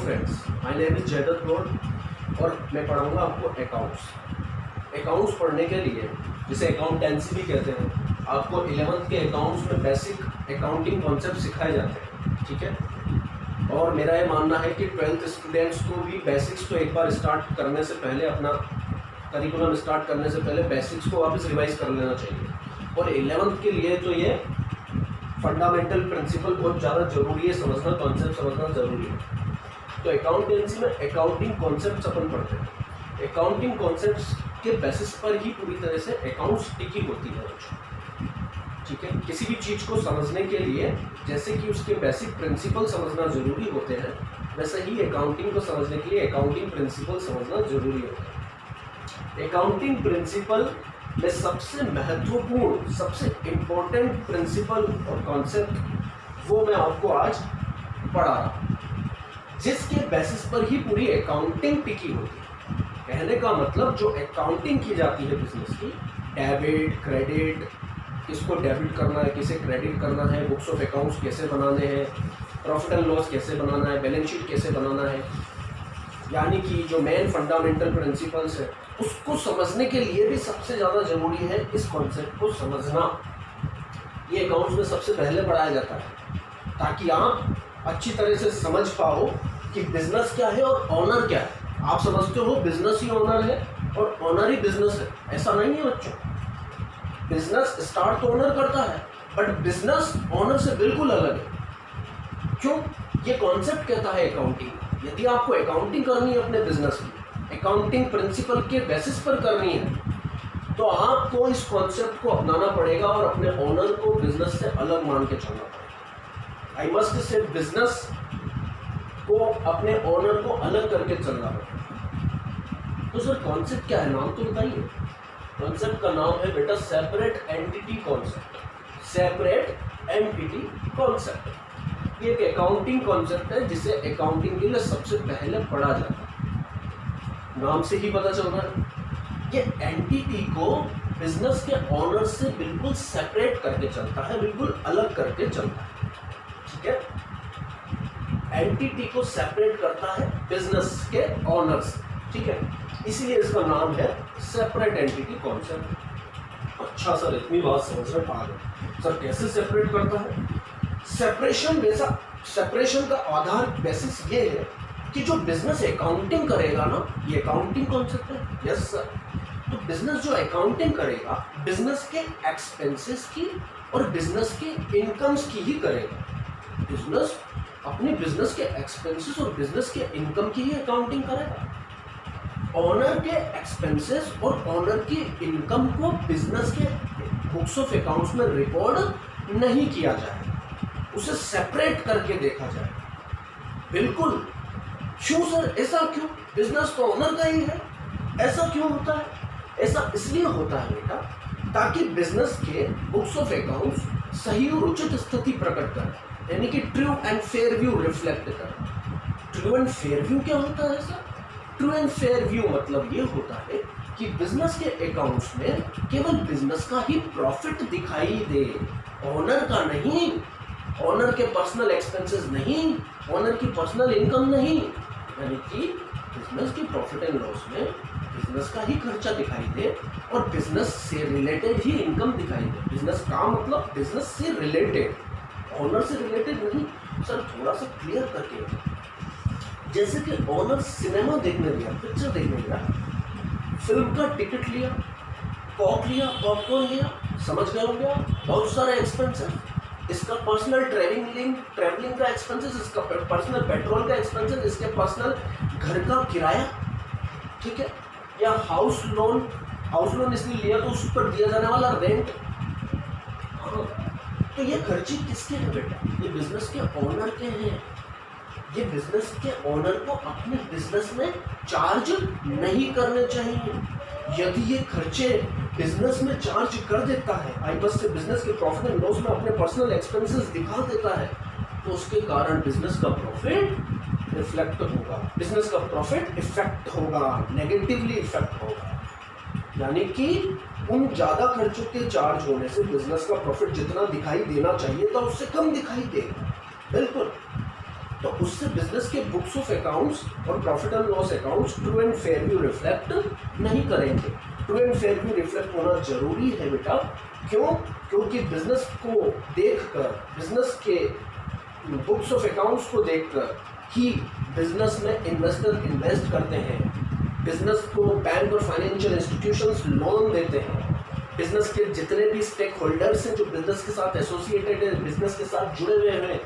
Friends, my name is Jaydatt Gaur और मैं पढ़ाऊँगा आपको अकाउंट्स। अकाउंट्स पढ़ने के लिए, जिसे अकाउंटेंसी भी कहते हैं, आपको 11th के अकाउंट्स में बेसिक अकाउंटिंग कॉन्सेप्ट सिखाए जाते हैं, ठीक है। और मेरा ये मानना है कि 12th स्टूडेंट्स को भी बेसिक्स को एक बार स्टार्ट करने से पहले, अपना करिकुलम स्टार्ट करने से पहले बेसिक्स को वापस रिवाइज कर लेना चाहिए। और 11th के लिए तो ये फंडामेंटल प्रिंसिपल बहुत ज़्यादा ज़रूरी है समझना, कॉन्सेप्ट समझना ज़रूरी है। तो अकाउंटेंसी में अकाउंटिंग कॉन्सेप्ट्स अपन पढ़ते हैं। अकाउंटिंग कॉन्सेप्ट्स के बेसिस पर ही पूरी तरह से अकाउंट्स टिकी होती है, ठीक है। किसी भी चीज़ को समझने के लिए जैसे कि उसके बेसिक प्रिंसिपल समझना ज़रूरी होते हैं, वैसे ही अकाउंटिंग को समझने के लिए अकाउंटिंग प्रिंसिपल समझना ज़रूरी होता है। अकाउंटिंग प्रिंसिपल में सबसे महत्वपूर्ण, सबसे इम्पोर्टेंट प्रिंसिपल और कॉन्सेप्ट वो मैं आपको आज पढ़ा रहा हूँ, जिसके बेसिस पर ही पूरी अकाउंटिंग टिकी होती है। कहने का मतलब जो अकाउंटिंग की जाती है बिजनेस की, डेबिट क्रेडिट, किसको डेबिट करना है, किसे क्रेडिट करना है, बुक्स ऑफ अकाउंट्स कैसे बनाने हैं, प्रॉफिट एंड लॉस कैसे बनाना है, बैलेंस शीट कैसे बनाना है, यानी कि जो मेन फंडामेंटल प्रिंसिपल्स है, उसको समझने के लिए भी सबसे ज़्यादा ज़रूरी है इस कॉन्सेप्ट को समझना। ये अकाउंट्स में सबसे पहले पढ़ाया जाता है ताकि आप अच्छी तरह से समझ पाओ कि बिजनेस क्या है और ऑनर क्या है। आप समझते हो बिजनेस ही ऑनर है और ऑनर ही बिजनेस है, ऐसा नहीं है बच्चों। बिजनेस स्टार्ट तो ऑनर करता है, बट बिजनेस ऑनर से बिल्कुल अलग है। क्यों? ये कॉन्सेप्ट कहता है अकाउंटिंग, यदि आपको अकाउंटिंग करनी है अपने बिजनेस की, अकाउंटिंग प्रिंसिपल के बेसिस पर करनी है, तो आपको इस कॉन्सेप्ट को अपनाना पड़ेगा और अपने ओनर को बिजनेस से अलग मान के चलना पड़ेगा। आई मस्ट से बिजनेस को अपने ओनर को अलग करके चलना पड़ेगा। तो सर कॉन्सेप्ट क्या है, नाम तो बताइए। कॉन्सेप्ट का नाम है बेटा separate entity concept. Separate entity concept ये एक अकाउंटिंग कॉन्सेप्ट है जिसे अकाउंटिंग के लिए सबसे पहले पढ़ा जाता है। नाम से ही पता चल रहा है ये एंटिटी को बिजनेस के ओनर से बिल्कुल सेपरेट करके चलता है, बिल्कुल अलग करके चलता है, ठीक है। एंटिटी को सेपरेट करता है बिजनेस के ओनर से, ठीक है, इसीलिए इसका नाम है सेपरेट एंटिटी कॉन्सेप्ट। अच्छा सर, इतनी बात समझ में आ गई। सर कैसे सेपरेट करता है? सेपरेशन का आधार बेसिस ये है कि जो बिजनेस अकाउंटिंग करेगा ना, ये अकाउंटिंग कॉन्सेप्ट है। Yes sir. तो बिजनेस जो अकाउंटिंग करेगा, बिजनेस के एक्सपेंसेस की और बिजनेस के इनकम्स की ही करेगा। बिजनेस अपने बिजनेस के एक्सपेंसेस और बिजनेस के इनकम की ही अकाउंटिंग करेगा। ऑनर के एक्सपेंसेस और ऑनर की इनकम को बिजनेस के बुक्स ऑफ अकाउंट्स में रिकॉर्ड नहीं किया जाए, उसे सेपरेट करके देखा जाए। बिल्कुल। क्यों सर, ऐसा क्यों? बिजनेस तो ऑनर का ही है, ऐसा क्यों होता है? ऐसा इसलिए होता है बेटा ताकि बिजनेस के बुक्स ऑफ अकाउंट्स सही और उचित स्थिति प्रकट करें, यानी कि true and fair view reflect करें। ट्रू एंड फेयर व्यू क्या होता है sir? True and fair view मतलब ये होता है कि बिजनेस के अकाउंट्स में केवल बिजनेस का ही प्रॉफिट दिखाई दे, ओनर का नहीं, ओनर के पर्सनल एक्सपेंसेस नहीं, ओनर की पर्सनल इनकम नहीं, यानी कि बिजनेस की प्रॉफिट एंड लॉस में बिजनेस का ही खर्चा दिखाई दे और बिजनेस से रिलेटेड ही इनकम दिखाई दे। बिजनेस का मतलब बिजनेस से रिलेटेड, ओनर से रिलेटेड नहीं। सर थोड़ा सा क्लियर करके, जैसे कि ओनर सिनेमा देखने गया, पिक्चर देखने गया, फिल्म का टिकट लिया, कॉक लिया, पॉपकॉर्न लिया, समझ गए होंगे आप, बहुत सारे एक्सपेंसेस, इसका पर्सनल ट्रैवलिंग का एक्सपेंसेस, इसका पर्सनल पेट्रोल का एक्सपेंसेस, इसके पर्सनल घर का किराया, ठीक है, या हाउस लोन इसलिए लिया तो उस पर दिया जाने वाला रेंट। हाँ, तो ये खर्चे किसके हैं बेटा? ये बिजनेस के ओनर के हैं। ये बिजनेस के ओनर को अपने बिजनेस में चार्ज नहीं करने चाहिए। यदि ये खर्चे बिजनेस में चार्ज कर देता है, आई बस से बिजनेस के प्रॉफिट एंड लॉस में अपने पर्सनल एक्सपेंसेस दिखा देता है, तो उसके कारण बिजनेस का प्रॉफिट रिफ्लेक्ट होगा, बिजनेस का प्रॉफिट इफेक्ट होगा, नेगेटिवली इफेक्ट होगा। यानी कि उन ज़्यादा खर्चों के चार्ज होने से बिजनेस का प्रॉफिट जितना दिखाई देना चाहिए था उससे कम दिखाई देगा। बिल्कुल। तो उससे बिजनेस के बुक्स ऑफ अकाउंट्स और profit and loss accounts true and fair view reflect नहीं करेंगे। True and fair view reflect होना जरूरी है बेटा। क्यों? क्योंकि बिजनेस को देखकर, बिजनेस के बुक्स ऑफ अकाउंट्स को देखकर ही बिजनेस में इन्वेस्टर इन्वेस्ट करते हैं। बिजनेस को बैंक और फाइनेंशियल इंस्टीट्यूशंस लोन देते हैं। बिजनेस के जितने भी स्टेक होल्डर्स हैं जो बिजनेस के साथ एसोसिएटेड है, बिजनेस के साथ जुड़े हुए हैं,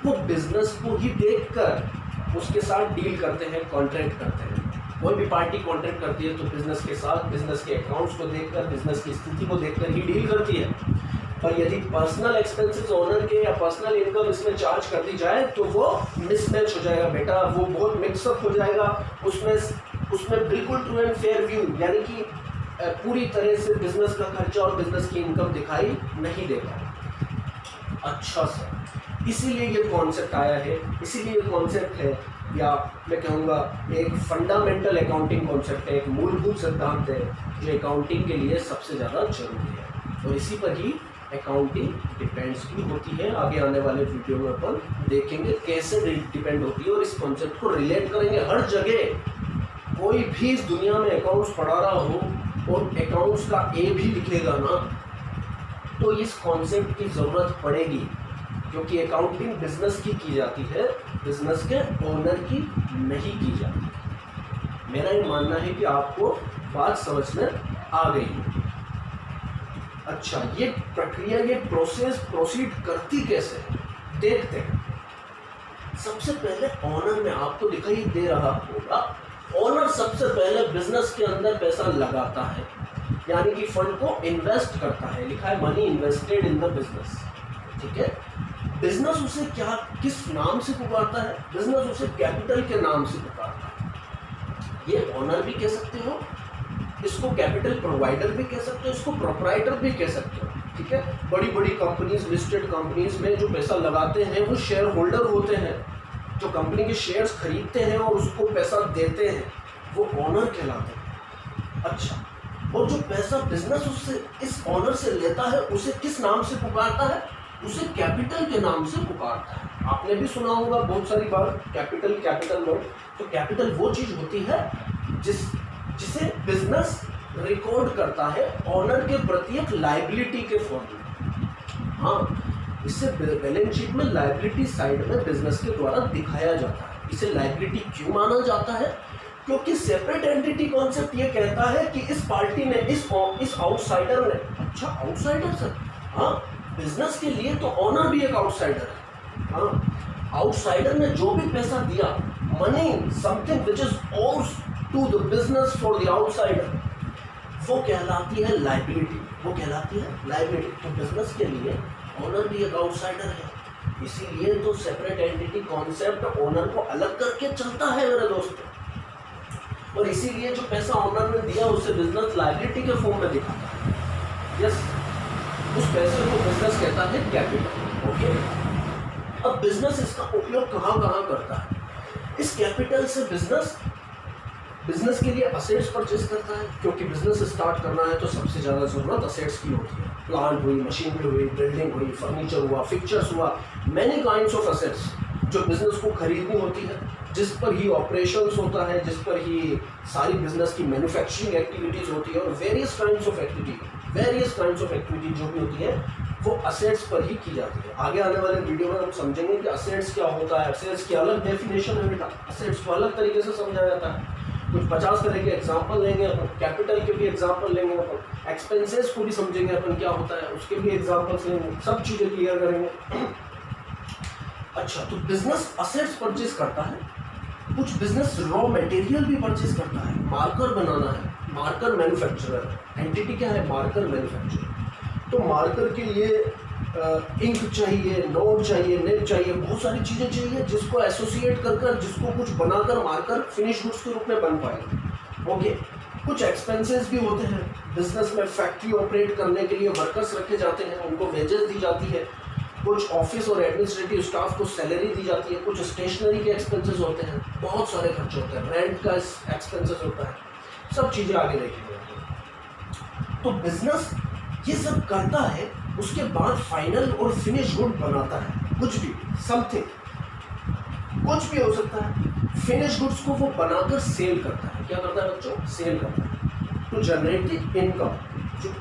वो बिजनेस को ही देखकर उसके साथ डील करते हैं, कॉन्ट्रैक्ट करते हैं। कोई भी पार्टी कॉन्ट्रैक्ट करती है तो बिजनेस के साथ, बिजनेस के अकाउंट्स को देखकर, बिजनेस की स्थिति को देखकर ही डील करती है। पर यदि पर्सनल एक्सपेंसेस ओनर के या पर्सनल इनकम इसमें चार्ज कर दी जाए तो वो मिसमैच हो जाएगा बेटा, वो बहुत मिक्सअप हो जाएगा। उसमें बिल्कुल ट्रू एंड फेयर व्यू यानी कि पूरी तरह से बिजनेस का खर्चा और बिजनेस की इनकम दिखाई नहीं देगा। अच्छा सर, इसीलिए ये कॉन्सेप्ट आया है, इसीलिए ये कॉन्सेप्ट है, या मैं कहूँगा एक फंडामेंटल अकाउंटिंग कॉन्सेप्ट है, एक मूलभूत सिद्धांत है जो अकाउंटिंग के लिए सबसे ज़्यादा जरूरी है। और इसी पर ही अकाउंटिंग डिपेंड्स भी होती है। आगे आने वाले वीडियो में अपन देखेंगे कैसे डिपेंड होती है और इस कॉन्सेप्ट को रिलेट करेंगे हर जगह। कोई भी इस दुनिया में अकाउंट्स पढ़ा रहा हो और अकाउंट्स का ए भी लिखेगा ना, तो इस कॉन्सेप्ट की ज़रूरत पड़ेगी, क्योंकि अकाउंटिंग बिजनेस की जाती है, बिजनेस के ओनर की नहीं की जाती। मेरा ये मानना है कि आपको बात समझ में आ गई। अच्छा, ये प्रक्रिया, ये प्रोसेस प्रोसीड करती कैसे है देखते हैं। सबसे पहले ओनर में आपको दिखाई दे रहा होगा, ओनर सबसे पहले बिजनेस के अंदर पैसा लगाता है, यानी कि फंड को इन्वेस्ट करता है। लिखा है money invested in the business. ठीक है, बिजनेस उसे क्या, किस नाम से पुकारता है? बिजनेस उसे कैपिटल के नाम से पुकारता है। ये ओनर भी कह सकते हो, इसको कैपिटल प्रोवाइडर भी कह सकते हो, इसको प्रोप्राइटर भी कह सकते हो। ठीक है, बड़ी बड़ी कंपनीज, लिस्टेड कंपनीज में जो पैसा लगाते हैं वो शेयर होल्डर होते हैं, जो कंपनी के शेयर्स खरीदते हैं और उसको पैसा देते हैं, वो ओनर कहलाते हैं। अच्छा, और जो पैसा बिजनेस उससे, इस ओनर से लेता है, उसे किस नाम से पुकारता है? उसे कैपिटल के नाम से पुकारता है। आपने भी सुना होगा बहुत सारी बार कैपिटल, कैपिटल वर्ड। तो कैपिटल वो चीज़ होती है जिसे बिजनेस रिकॉर्ड करता है ओनर के प्रति एक लायबिलिटी के फॉर्म में। हाँ, इससे बैलेंस शीट में लायबिलिटी साइड में बिजनेस के द्वारा दिखाया जाता है। इसे लायबिलिटी क्यों माना जाता है? क्योंकि सेपरेट एंटिटी कॉन्सेप्ट ये कहता है कि इस पार्टी ने, इस आउटसाइडर ने, अच्छा आउटसाइडर सर, हाँ, बिजनेस के लिए तो ओनर भी एक आउटसाइडर है। हाँ, आउटसाइडर ने जो भी पैसा दिया, money something which is owed to the business for the outsider, वो कहलाती है लायबिलिटी, वो कहलाती है लायबिलिटी। तो बिजनेस के लिए ओनर भी एक आउटसाइडर है, इसीलिए तो सेपरेट एंटिटी कॉन्सेप्ट ओनर को अलग करके चलता है मेरे दोस्तों। और इसीलिए जो पैसा ओनर ने दिया उसे बिजनेस लायबिलिटी के फॉर्म में दिखाता है। यस, उस पैसे को बिजनेस कहता है कैपिटल। ओके, अब बिजनेस इसका उपयोग कहाँ कहाँ करता है? इस कैपिटल से बिजनेस के लिए असेट्स परचेज करता है, क्योंकि बिजनेस स्टार्ट करना है तो सबसे ज़्यादा ज़रूरत असेट्स की होती है। प्लांट हुई, मशीनरी हुई, बिल्डिंग हुई, फर्नीचर हुआ, फिक्चर्स हुआ, मैनी काइंड्स ऑफ असेट्स जो बिजनेस को खरीदनी होती है, जिस पर ही ऑपरेशंस होता है, जिस पर ही सारी बिजनेस की मैन्युफैक्चरिंग एक्टिविटीज़ होती है, और वेरियस काइंड्स ऑफ एक्टिविटी जो भी होती है वो असेट्स पर ही की जाती है। आगे आने वाले वीडियो में हम समझेंगे कि असेट्स क्या होता है। असेट्स की अलग डेफिनेशन है बेटा, असेट्स को अलग तरीके से समझा जाता है। कुछ 50 तरह के एग्जाम्पल लेंगे अपन, कैपिटल के भी एग्जाम्पल लेंगे अपन, एक्सपेंसेस को भी समझेंगे अपन क्या होता है, उसके भी एग्जाम्पल्स लेंगे, सब चीज़ें क्लियर करेंगे। अच्छा, तो बिजनेस असेट्स परचेज करता है, कुछ बिजनेस रॉ मटेरियल भी परचेज करता है। मार्कर बनाना है, मार्कर मैन्युफैक्चरर, एंटिटी क्या है? Marker manufacturer. तो मार्कर के लिए इंक चाहिए, नोट चाहिए, नेट चाहिए, बहुत सारी चीज़ें चाहिए जिसको एसोसिएट कर जिसको कुछ बनाकर मार्कर फिनिश गुड्स के रूप में बन पाए। ओके, कुछ एक्सपेंसेस भी होते हैं बिजनेस में। फैक्ट्री ऑपरेट करने के लिए वर्कर्स रखे जाते हैं, उनको वेजेस दी जाती है। कुछ ऑफिस और एडमिनिस्ट्रेटिव स्टाफ को सैलरी दी जाती है। कुछ स्टेशनरी के एक्सपेंसेस होते हैं, बहुत सारे खर्चे होते हैं, रेंट का एक्सपेंसेस होता है, सब चीज़ें आगे देखेंगे। तो बिजनेस ये सब करता है, उसके बाद फाइनल और फिनिश गुड बनाता है। कुछ भी, समथिंग, कुछ भी हो सकता है। फिनिश गुड्स को वो बनाकर सेल करता है। क्या करता है बच्चों? सेल करता है। To generate the income,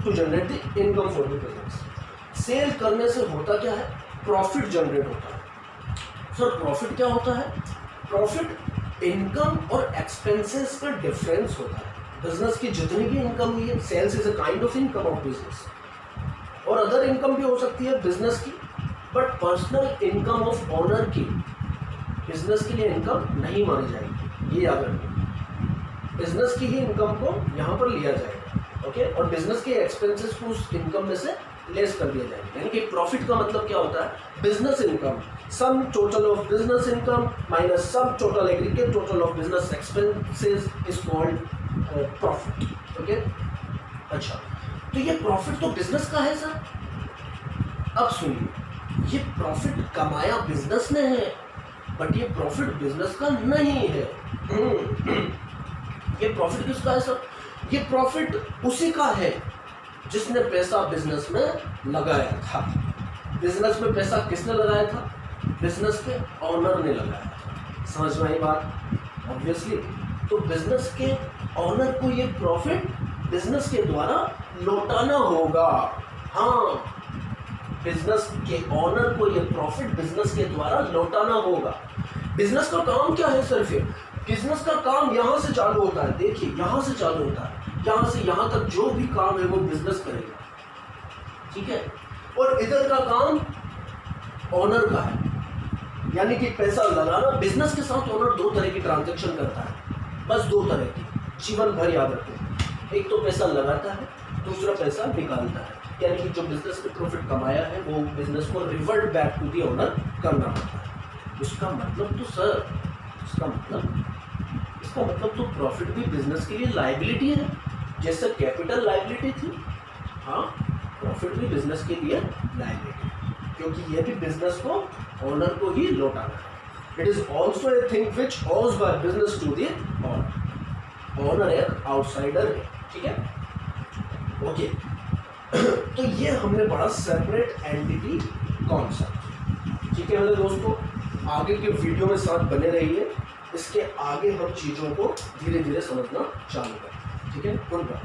to generate the income for the business. Sale करने से होता क्या है? प्रॉफिट जनरेट होता है। सर प्रॉफिट क्या होता है? प्रॉफिट इनकम और एक्सपेंसेस का डिफरेंस होता है। बिजनेस की जितनी भी इनकम हुई है, sales is a kind of income of business, और अदर इनकम भी हो सकती है बिजनेस की, but personal income of owner की बिजनेस के लिए इनकम नहीं मानी जाएगी। ये याद रखिए, बिजनेस की ही इनकम को यहाँ पर लिया जाएगा। ओके, और बिजनेस के एक्सपेंसेस को उस इनकम में से लेस कर दिया जाएगा। यानी कि प्रॉफिट का मतलब क्या होता है? Business income, sum total of business income minus sum total aggregate total of business expenses is called profit. Okay, अच्छा, तो ये प्रॉफिट तो बिजनेस का है सर। अब सुनिए, ये प्रॉफिट कमाया बिजनेस ने है, बट ये प्रॉफिट बिजनेस का नहीं है। ये प्रॉफिट किसका है सर? ये प्रॉफिट उसी का है जिसने पैसा बिजनेस में लगाया था। बिजनेस में पैसा किसने लगाया था? बिजनेस के ऑनर ने लगाया था। समझ में आई बात? ऑब्वियसली, तो बिजनेस के ऑनर को ये प्रॉफिट बिजनेस के द्वारा लौटाना होगा। हाँ, बिजनेस के ऑनर को ये प्रॉफिट बिजनेस के द्वारा लौटाना होगा। बिजनेस का काम क्या है सर? फिर बिजनेस का काम यहाँ से चालू होता है। देखिए, यहाँ से चालू होता है, यहाँ से यहाँ तक जो भी काम है वो बिजनेस करेगा, ठीक है। और इधर का काम ऑनर का है, यानी कि पैसा लगाना। बिजनेस के साथ ऑनर दो तरह की ट्रांजैक्शन करता है, बस दो तरह की, जीवन भर याद रखें। एक तो पैसा लगाता है, दूसरा पैसा निकालता है। यानी कि जो बिजनेस में प्रॉफिट कमाया है वो बिजनेस को revert back to the owner करना पड़ता है। उसका मतलब तो सर, इसका मतलब तो प्रॉफिट भी बिजनेस के लिए लायबिलिटी है, जैसे कैपिटल लायबिलिटी थी। हाँ, प्रॉफिट भी बिजनेस के लिए लायबिलिटी, क्योंकि ये भी बिजनेस को ओनर को ही लौटाना है। It is also a thing which owes by business to the owner. Owner एक आउटसाइडर है, ठीक है। ओके, तो ये हमने पढ़ा सेपरेट एंटिटी कॉन्सेप्ट, ठीक है मेरे दोस्तों। आगे के वीडियो में साथ बने रहिए, इसके आगे हम चीज़ों को धीरे धीरे समझना चालू करें, ठीक है। Good bye.